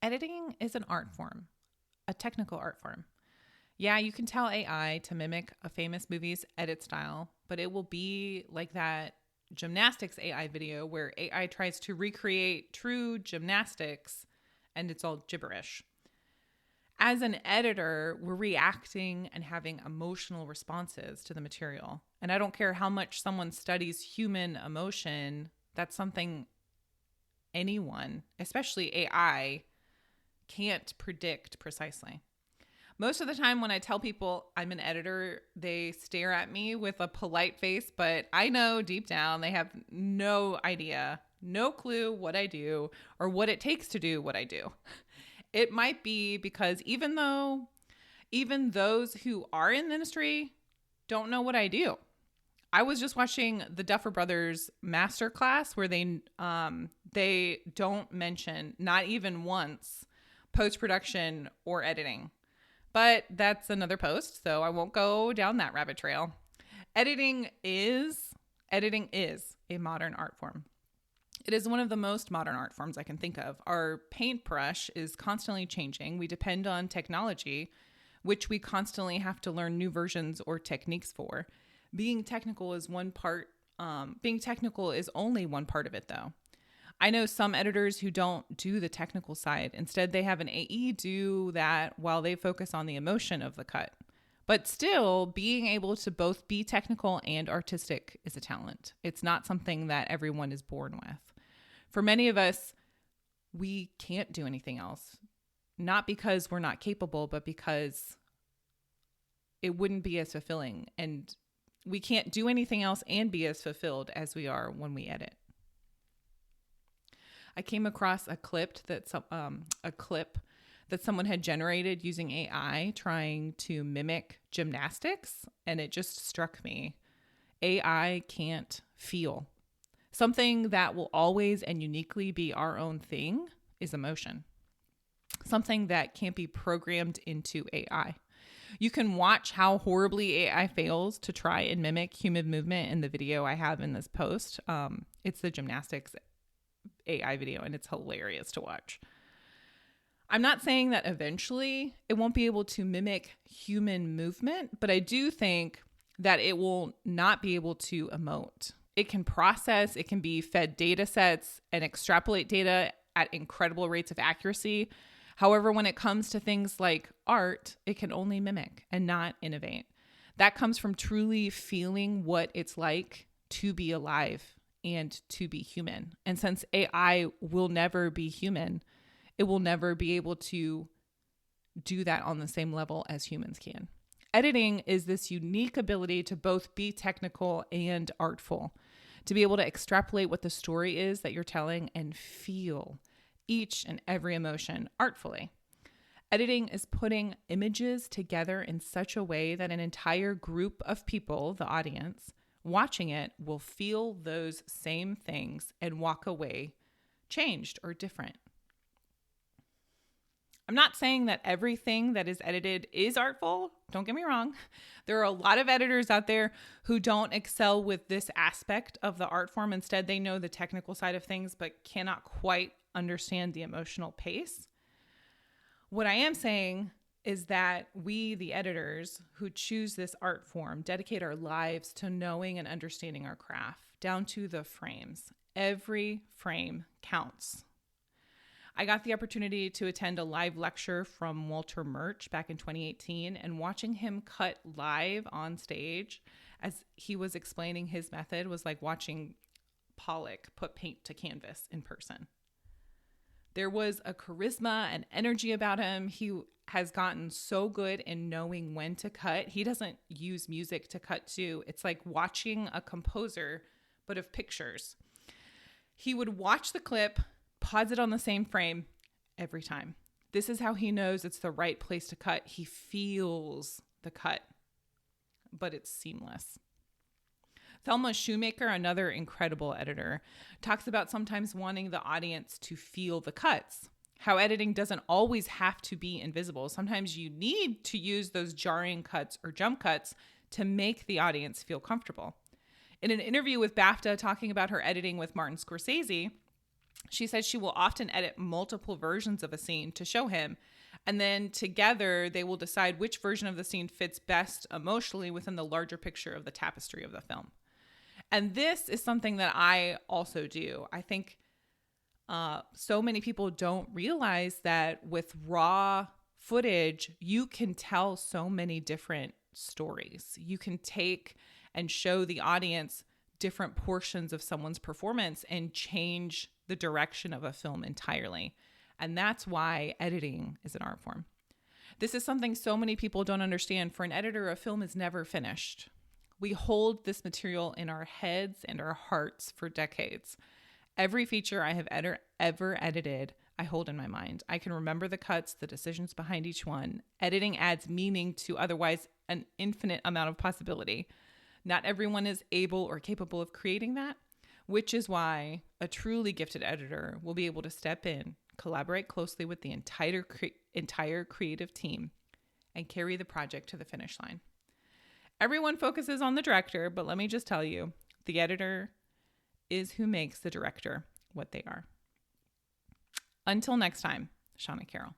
Editing is an art form, a technical art form. Yeah, you can tell AI to mimic a famous movie's edit style, but it will be like that gymnastics AI video where AI tries to recreate true gymnastics and it's all gibberish. As an editor, we're reacting and having emotional responses to the material. And I don't care how much someone studies human emotion, that's something anyone, especially AI, can't predict precisely. Most of the time when I tell people I'm an editor, they stare at me with a polite face, but I know deep down they have no idea, no clue what I do or what it takes to do what I do. It might be because even those who are in the industry don't know what I do. I was just watching the Duffer brothers masterclass where they don't mention, not even once, post-production or editing. But that's another post, so I won't go down that rabbit trail. Editing is a modern art form. It is one of the most modern art forms I can think of. Our paintbrush is constantly changing. We depend on technology, which we constantly have to learn new versions or techniques for. Being technical is only one part of it, though. I know some editors who don't do the technical side. Instead, they have an AE do that while they focus on the emotion of the cut. But still, being able to both be technical and artistic is a talent. It's not something that everyone is born with. For many of us, we can't do anything else. Not because we're not capable, but because it wouldn't be as fulfilling. And we can't do anything else and be as fulfilled as we are when we edit. I came across a clip that someone had generated using AI trying to mimic gymnastics, and it just struck me. AI can't feel. Something that will always and uniquely be our own thing is emotion. Something that can't be programmed into AI. You can watch how horribly AI fails to try and mimic human movement in the video I have in this post. It's the gymnastics AI video, and it's hilarious to watch. I'm not saying that eventually it won't be able to mimic human movement, but I do think that it will not be able to emote. It can process, it can be fed data sets and extrapolate data at incredible rates of accuracy. However, when it comes to things like art, it can only mimic and not innovate. That comes from truly feeling what it's like to be alive and to be human. And since AI will never be human, it will never be able to do that on the same level as humans can. Editing is this unique ability to both be technical and artful, to be able to extrapolate what the story is that you're telling and feel each and every emotion artfully. Editing is putting images together in such a way that an entire group of people, the audience, watching it will feel those same things and walk away changed or different. I'm not saying that everything that is edited is artful. Don't get me wrong. There are a lot of editors out there who don't excel with this aspect of the art form. Instead, they know the technical side of things, but cannot quite understand the emotional pace. What I am saying is that we, the editors who choose this art form, dedicate our lives to knowing and understanding our craft, down to the frames. Every frame counts. I got the opportunity to attend a live lecture from Walter Murch back in 2018, and watching him cut live on stage as he was explaining his method was like watching Pollock put paint to canvas in person. There was a charisma and energy about him. He has gotten so good in knowing when to cut. He doesn't use music to cut to. It's like watching a composer, but of pictures. He would watch the clip, pause it on the same frame every time. This is how he knows it's the right place to cut. He feels the cut, but it's seamless. Thelma Shoemaker, another incredible editor, talks about sometimes wanting the audience to feel the cuts. How editing doesn't always have to be invisible. Sometimes you need to use those jarring cuts or jump cuts to make the audience feel comfortable. In an interview with BAFTA talking about her editing with Martin Scorsese, She said she will often edit multiple versions of a scene to show him, and then together they will decide which version of the scene fits best emotionally within the larger picture of the tapestry of the film. And this is something that I also do. I think so many people don't realize that with raw footage, you can tell so many different stories. You can take and show the audience different portions of someone's performance and change the direction of a film entirely. And that's why editing is an art form. This is something so many people don't understand. For an editor, a film is never finished. We hold this material in our heads and our hearts for decades. Every feature I have ever edited, I hold in my mind. I can remember the cuts, the decisions behind each one. Editing adds meaning to otherwise an infinite amount of possibility. Not everyone is able or capable of creating that, which is why a truly gifted editor will be able to step in, collaborate closely with the entire creative team, and carry the project to the finish line. Everyone focuses on the director, but let me just tell you, the editor is who makes the director what they are. Until next time, Shauna Carroll.